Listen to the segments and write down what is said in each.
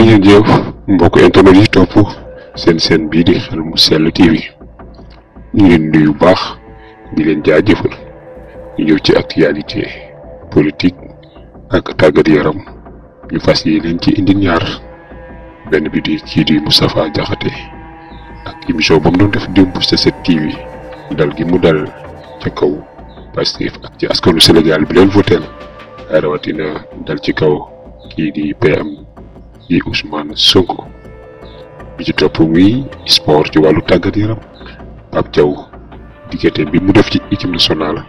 ngeen jëf mbokk internet yi topp seen bii di Xel mu Sell TV ñu leen nuyu bu baax di leen jaajëfal ñu ñëw ci actualité politique ak tàggat yaram ñu fas yéene ci indi ñaar benn bi di kii di Moustapha Diakhaté ak émission ba mu doon def démb ci 7TV dal gi mu dal ca kaw Pastef ak ci askanu Sénégal bi leen voté rawatina dal ci kaw kii di PM di Ousmane Sonko bi ci topp muy sport ci wàllu tàggat yaram Pape Thiaw diggante bi mu def ci équipe nationale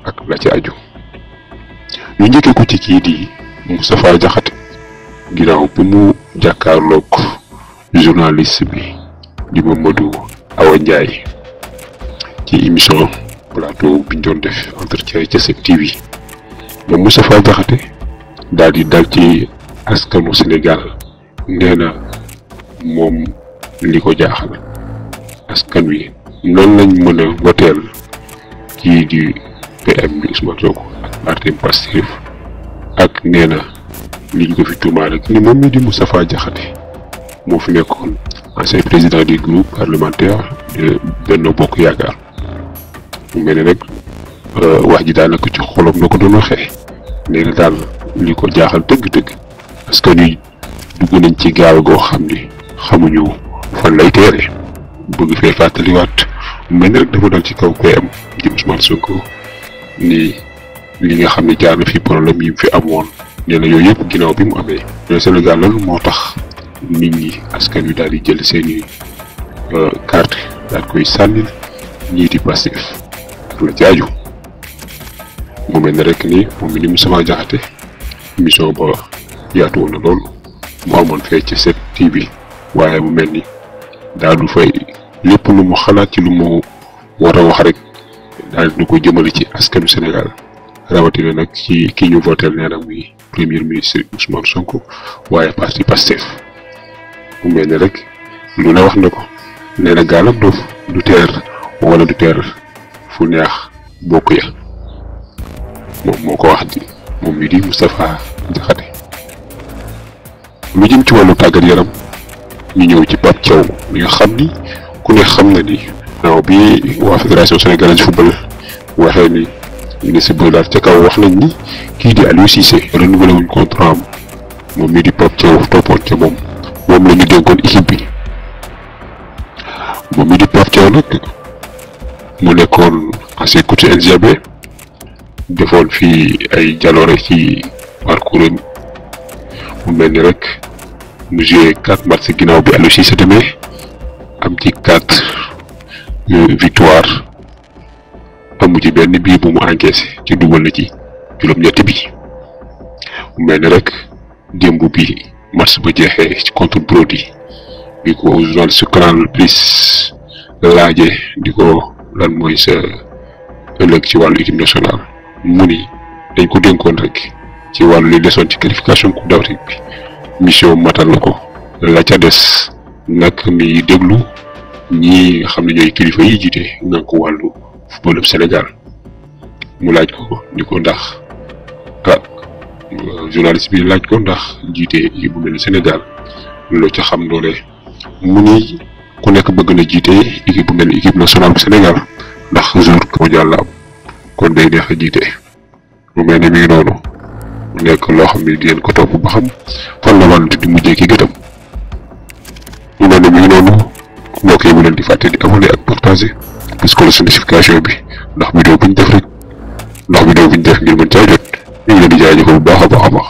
ak la ci aju ñu njëkkee ko ci kii di Moustapha Diakhaté ginnaaw bi mu jàkkaarloog journaliste bi di Mamadou Awa Ndiaye ci émission plateau biñ doon def entretien ca 7TV moom Moustapha Diakhaté daal di dal ci askanu Sénégal nee na moom li ko jaaxal askan wi noonu lañ mën a woteel kii di PM bi Ousmane Sonko ak parti Pastef ak nee na liñ ko fi tuumaal rek ni moom mi di Moustapha Diakhaté moo fi nekkoon ancien président du groupe parlementaire de Benno Bokk Yaakaar mu mel ne rek wax ji daanaka ci xolam la ko doon waxee nee na daal li ko jaaxal dëgg-dëgg askan wi dugg nañ ci gaal goo xam ni xamuñu fan lay teere bëgg fee fàttaliwaat mel ne rek dafa dal ci kaw PM di Ousmane Sonko ni li nga xam ne jaar na fi problème yi fi amoon nee na yooyu yëpp ginnaaw bi mu amee mais Sénégal lan moo tax nit ñi askan wi daal di jël seeni carte daal koy sànnil ñii di Pastef ak la ci aju mu mel ne rek ni moom mi ni Moustapha Diakhaté émission ba yaatu woon na lool mu amoon fee ci 7TV waaye mu mel ni daal du fay lépp lu mu xalaat ci lu mu war a wax rek daal du ko jëmale ci askanu Sénégal rawatina nag ci kii ñu votel nee na muy premier ministre Ousmane Sonko waaye parti Pastef mu mel ni rek lu ne wax na ko nee na gaalam doof du teer wala du teer fu neex bokk ya moom moo ko wax di moom mi di Moustapha Diakhaté lu jëm ci wàllu tàggat yaram ñu ñëw ci Pape Thiaw mi nga xam ni ku ne xam na ni naaw bi waa fédération sénégalaise de football waxee ni ministre bi daal ca kaw wax nañ ni kii di Aliou Cissé renouvelé wuñ contrat am moom mii di Pape Thiaw toppoon ca moom la ñu dénkoon équipe bi moom mii di Pape Thiaw nag mu nekkoon ancien coach NGB defoon fii ay jaloore ci parcours mu mel ni rek mu joué 4 matchs ginnaaw bi Aliou Cissé demee am ci 4 victoire amu ci benn bii bu mu encaissé ci dugal na ci juróom-ñetti bi mu mel ni rek démb bi match ba jeexee ci contre Brody bi ko journaliste Canal Plus laaje di ko lan mooy sa ëllëg ci wàllu équipe nationale mu ni dañ ko dénkoon rek ci wàllu li desoon ci qualification Coupe d'Afrique bi mission matal na ko la ca des nag mi déglu ñi nga xam ne ñooy kilifa yi jiite nga ko wàllu footballu Sénégal mu laaj ko ni ko ndax journaliste bi laaj ko ndax jiite équipe bu mel ni Sénégal loo ca xam doole mu ni ku nekk bëgg na jiite équipe bu mel ni équipe nationale bu Sénégal ndax jour mondial la am kon day neex a jiite mu mel ni mi ngi noonu mu nekk loo xam ne di ngeen ko topp ba xam fan la wàllu di mujjee ki gëtam mu mel ni mi ngi noonu mbokk yi bu leen di fàtte di abonné ak partager parce que la notification bi ndax vidéo buñ def ngir mën caa jot ñu ngi leen di jaajëfal bu baax a baax a baax.